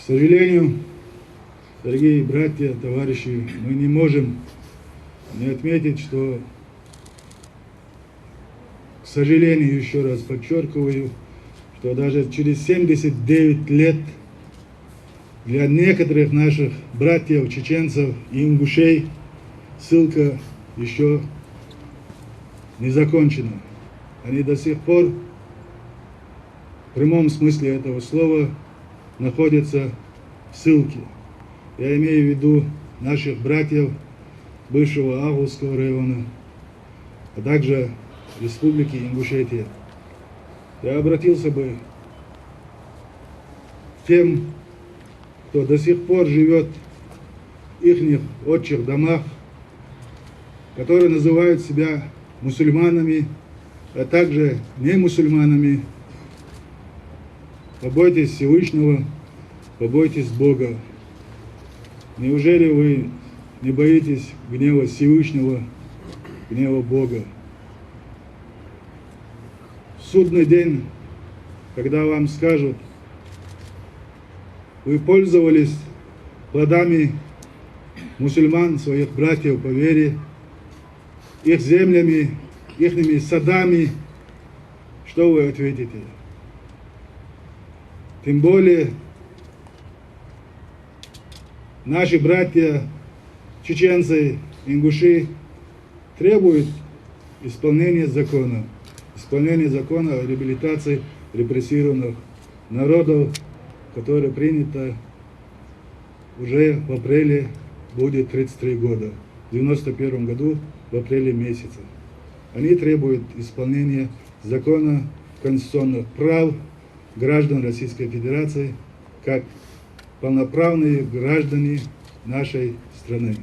сожалению, дорогие братья, товарищи, мы не можем не отметить, что, к сожалению, еще раз подчеркиваю, что даже через 79 лет для некоторых наших братьев, чеченцев и ингушей ссылка еще не закончена. Они до сих пор, в прямом смысле этого слова, находятся в ссылке. Я имею в виду наших братьев бывшего Аховского района, а также Республики Ингушетия. Я обратился бы к тем, кто до сих пор живет в их отчих домах, которые называют себя мусульманами, а также не мусульманами. Побойтесь Всевышнего, побойтесь Бога. Неужели вы не боитесь гнева Всевышнего, гнева Бога? В судный день, когда вам скажут, вы пользовались плодами мусульман, своих братьев по вере, их землями, ихними садами, что вы ответите? Тем более, наши братья, чеченцы, ингуши, требуют исполнения закона о реабилитации репрессированных народов, которое принято уже в апреле, будет 33 года, в 91 году, в апреле месяце. Они требуют исполнения закона конституционных прав граждан Российской Федерации как полноправные граждане нашей страны.